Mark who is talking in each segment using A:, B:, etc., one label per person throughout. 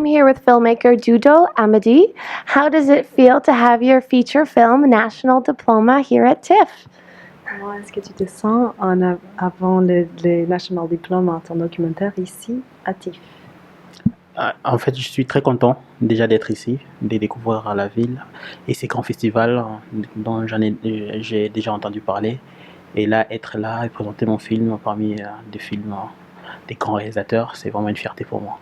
A: I'm here with filmmaker Dudo Amadi. How does it feel to have your feature film National Diploma here at TIFF?
B: Comment est-ce que tu te sens avant les National Diploma, ton documentaire ici à TIFF?
C: En fait, je suis très content déjà d'être ici, de découvrir la ville et ces grands festivals dont j'ai déjà entendu parler. Et là, être là et présenter mon film parmi des films des grands réalisateurs, c'est vraiment une fierté pour moi.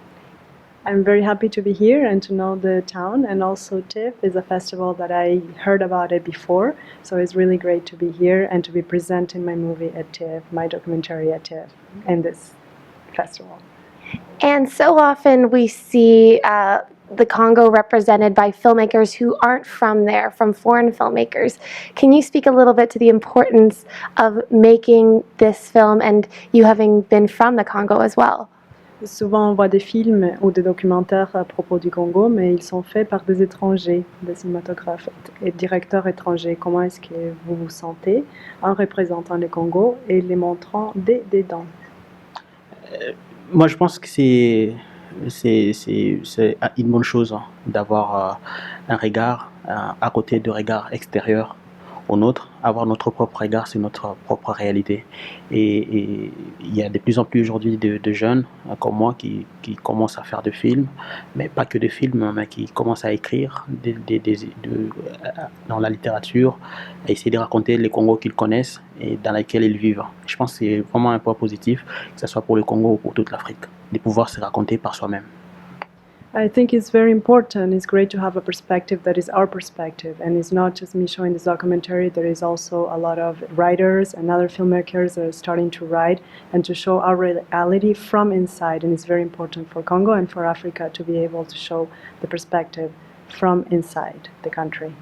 B: I'm very happy to be here and to know the town, and also TIFF is a festival that I heard about it before, so it's really great to be here and to be presenting my movie at TIFF, my documentary at TIFF, in this festival.
A: And so often we see the Congo represented by filmmakers who aren't from there, from foreign filmmakers. Can you speak a little bit to the importance of making this film and you having been from the Congo as well?
B: Souvent, on voit des films ou des documentaires à propos du Congo, mais ils sont faits par des étrangers, des cinématographes et directeurs étrangers. Comment est-ce que vous vous sentez en représentant le Congo et les montrant dedans?
C: Moi, je pense que c'est une bonne chose d'avoir un regard à côté de regard extérieur au nôtre. Avoir notre propre regard, c'est notre propre réalité. Et il y a de plus en plus aujourd'hui de jeunes comme moi qui commencent à faire des films, mais pas que des films, mais qui commencent à écrire dans la littérature, à essayer de raconter les Congos qu'ils connaissent et dans lesquels ils vivent. Je pense que c'est vraiment un point positif, que ce soit pour le Congo ou pour toute l'Afrique, de pouvoir se raconter par soi-même.
B: I think it's very important. It's great to have a perspective that is our perspective, and it's not just me showing this documentary. There is also a lot of writers and other filmmakers that are starting to write and to show our reality from inside, and it's very important for Congo and for Africa to be able to show the perspective from inside the country.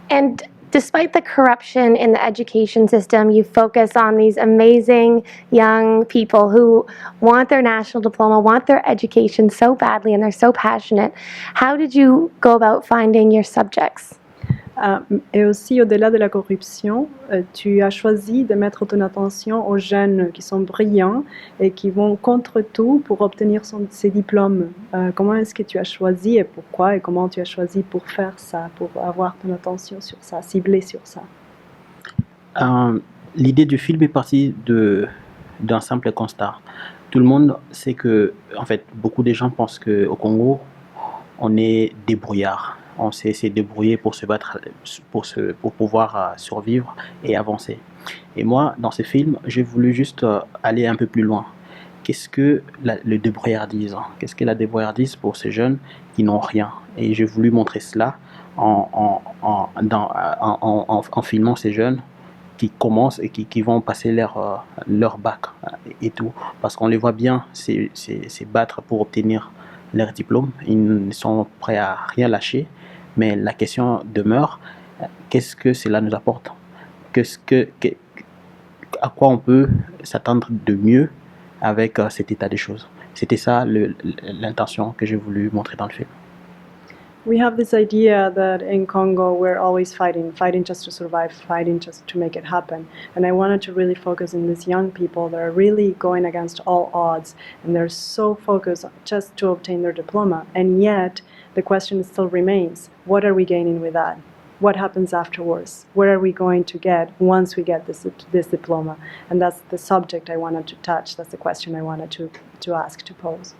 A: And despite the corruption in the education system, you focus on these amazing young people who want their national diploma, want their education so badly, and they're so passionate. How did you go about finding your subjects?
B: Et aussi, au-delà de la corruption, tu as choisi de mettre ton attention aux jeunes qui sont brillants et qui vont contre tout pour obtenir ces diplômes. Comment est-ce que tu as choisi et pourquoi, et comment tu as choisi pour faire ça, pour avoir ton attention sur ça, cibler sur ça?
C: L'idée du film est partie d'un simple constat. Tout le monde sait que, en fait, beaucoup de gens pensent qu'au Congo, on est débrouillard. On sait se débrouiller pour se battre, pour pouvoir survivre et avancer. Et moi, dans ce film, j'ai voulu juste aller un peu plus loin. Qu'est-ce que le débrouillardise? Qu'est-ce que la débrouillardise pour ces jeunes qui n'ont rien? Et j'ai voulu montrer cela en filmant ces jeunes qui commencent et qui vont passer leur bac et tout. Parce qu'on les voit bien se battre pour obtenir leur diplôme. Ils sont prêts à rien lâcher. Mais la question demeure, qu'est-ce que cela nous apporte? À quoi on peut s'attendre de mieux avec cet état des choses? C'était ça l'intention que j'ai voulu montrer dans le film.
B: We have this idea that in Congo we're always fighting just to survive, fighting just to make it happen. And I wanted to really focus on these young people that are really going against all odds, and they're so focused just to obtain their diploma. And yet the question still remains, what are we gaining with that? What happens afterwards? Where are we going to get once we get this diploma? And that's the subject I wanted to touch. That's the question I wanted to ask, to pose.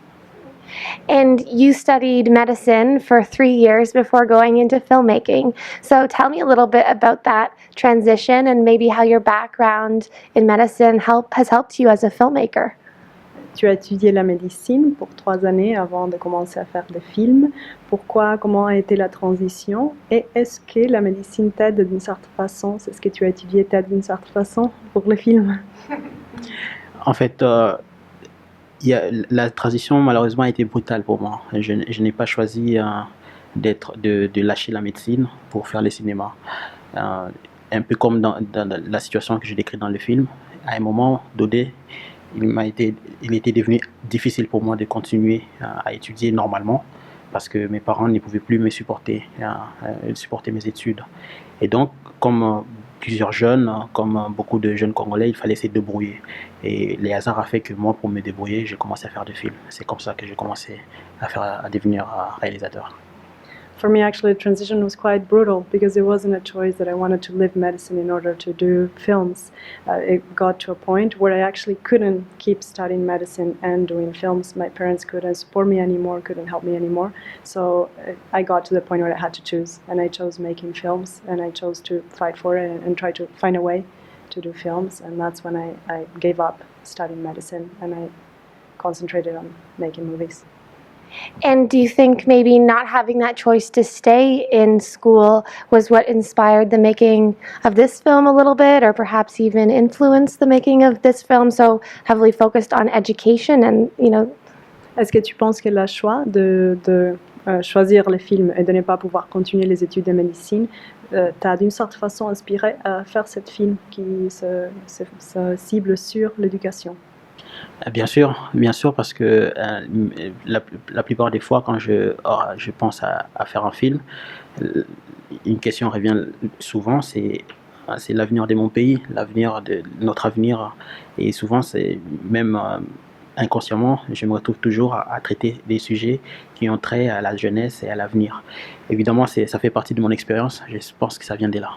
A: And you studied medicine for 3 years before going into filmmaking. So tell me a little bit about that transition and maybe how your background in medicine has helped you as a filmmaker.
B: Tu as étudié la médecine pour 3 années avant de commencer à faire des films. Pourquoi? Comment a été la transition? Et est-ce que la médecine t'aide d'une certaine façon? C'est ce que tu as étudié t'aide d'une certaine façon pour les films?
C: En fait, la transition malheureusement a été brutale pour moi. Je n'ai pas choisi de lâcher la médecine pour faire le cinéma. Un peu comme dans la situation que je décris dans le film. À un moment donné, il était devenu difficile pour moi de continuer à étudier normalement parce que mes parents ne pouvaient plus me supporter mes études. Et donc, comme plusieurs jeunes, comme beaucoup de jeunes Congolais, il fallait se débrouiller. Et les hasards a fait que moi, pour me débrouiller, j'ai commencé à faire des films. C'est comme ça que j'ai commencé à devenir réalisateur.
B: For me, actually, the transition was quite brutal because it wasn't a choice that I wanted to leave medicine in order to do films. It got to a point where I actually couldn't keep studying medicine and doing films. My parents couldn't support me anymore, couldn't help me anymore. So I got to the point where I had to choose, and I chose making films, and I chose to fight for it and try to find a way to do films. And that's when I gave up studying medicine and I concentrated on making movies.
A: And do you think maybe not having that choice to stay in school was what inspired the making of this film a little bit, or perhaps even influenced the making of this film so heavily focused on education and,
B: Est-ce que tu penses que le choix de choisir les films et de ne pas pouvoir continuer les études de médecine t'a d'une certaine façon inspiré à faire ce film qui se cible sur l'éducation?
C: Bien sûr, parce que la plupart des fois, quand je pense à faire un film, une question revient souvent, c'est l'avenir de mon pays, notre avenir. Et souvent, c'est même inconsciemment, je me retrouve toujours à traiter des sujets qui ont trait à la jeunesse et à l'avenir. Évidemment, ça fait partie de mon expérience, je pense que ça vient de là.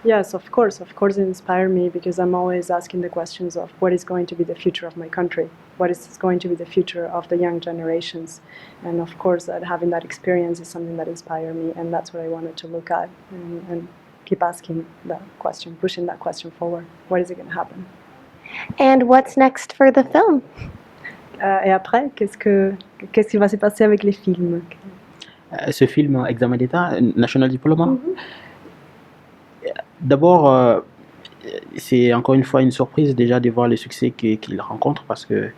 B: Yes, of course it inspired me because I'm always asking the questions of what is going to be the future of my country, what is going to be the future of the young generations, and of course having that experience is something that inspired me, and that's what I wanted to look at and keep asking that question, pushing that question forward. What is it going to happen?
A: And what's next for the film?
B: Et après, qu'est-ce qui va se passer avec les films?
C: Ce film, Examen d'État, National Diploma, d'abord, c'est encore une fois une surprise déjà de voir le succès qu'il rencontre parce que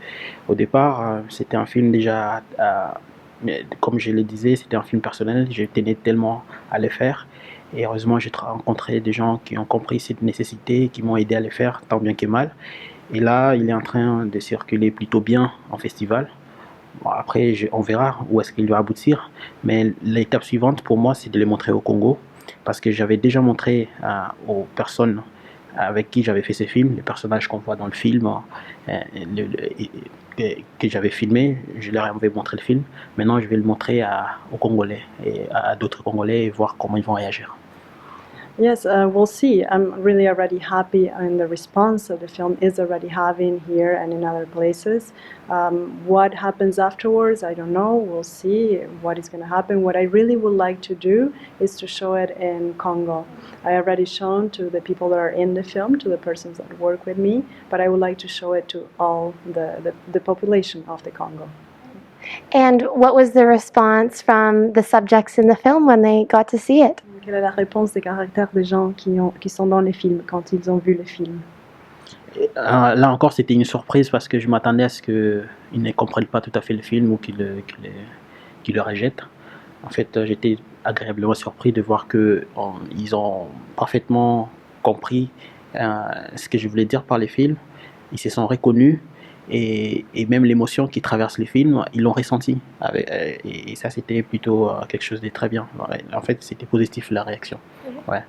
C: au départ, c'était un film déjà, comme je le disais, c'était un film personnel, je tenais tellement à le faire. Et heureusement, j'ai rencontré des gens qui ont compris cette nécessité, qui m'ont aidé à le faire, tant bien que mal. Et là, il est en train de circuler plutôt bien en festival. Bon, après, on verra où est-ce qu'il va aboutir. Mais l'étape suivante, pour moi, c'est de le montrer au Congo. Parce que j'avais déjà montré aux personnes avec qui j'avais fait ces films, les personnages qu'on voit dans le film, que j'avais filmé, je leur avais montré le film. Maintenant, je vais le montrer aux Congolais et à d'autres Congolais et voir comment ils vont réagir.
B: Yes, we'll see. I'm really already happy in the response that the film is already having here and in other places. What happens afterwards, I don't know. We'll see what is going to happen. What I really would like to do is to show it in Congo. I already shown to the people that are in the film, to the persons that work with me, but I would like to show it to all the population of the Congo.
A: And what was the response from the subjects in the film when they got to see it?
B: Quelle est la réponse des caractères des gens qui sont dans les films quand ils ont vu le film?
C: Là encore, c'était une surprise parce que je m'attendais à ce qu'ils ne comprennent pas tout à fait le film ou qu'ils le rejettent. En fait, j'étais agréablement surpris de voir qu'ils ont parfaitement compris ce que je voulais dire par les films. Ils se sont reconnus et même l'émotion qui traverse les films, ils l'ont ressenti. Et ça, c'était plutôt quelque chose de très bien. En fait, c'était positif la réaction. Ouais.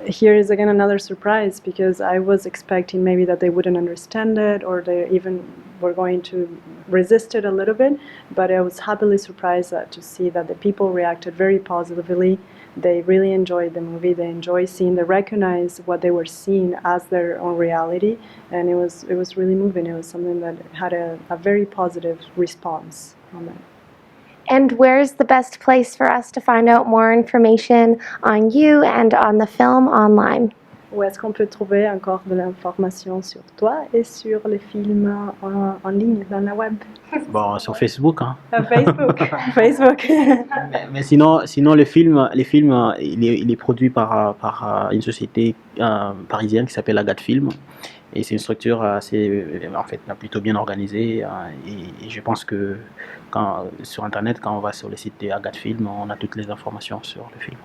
B: Here is again another surprise because I was expecting maybe that they wouldn't understand it or they even were going to resist it a little bit, but I was happily surprised to see that the people reacted very positively. They really enjoyed the movie. They enjoyed they recognized what they were seeing as their own reality, and it was really moving. It was something that had a very positive response on that.
A: And where's the best place for us to find out more information on you and on the film online?
B: Où est-ce qu'on peut trouver encore de l'information sur toi et sur les films en ligne, dans la web?
C: Bon, sur Facebook. Hein.
B: Facebook.
C: Mais sinon, le film, il est produit par une société parisienne qui s'appelle Agathe Film. Et c'est une structure plutôt bien organisée. Et je pense que sur Internet, quand on va sur le site d'Agathe Film, on a toutes les informations sur le film.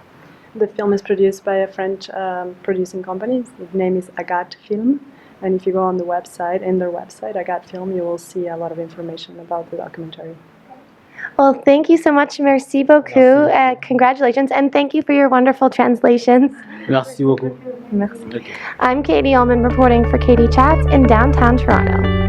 B: The film is produced by a French producing company. The name is Agathe Film. And if you go on in their website, Agathe Film, you will see a lot of information about the documentary.
A: Well, thank you so much. Merci beaucoup. Congratulations, and thank you for your wonderful translations.
C: Merci beaucoup.
B: Merci.
C: Ok.
A: I'm Katie Ullman reporting for Katie Chats in downtown Toronto.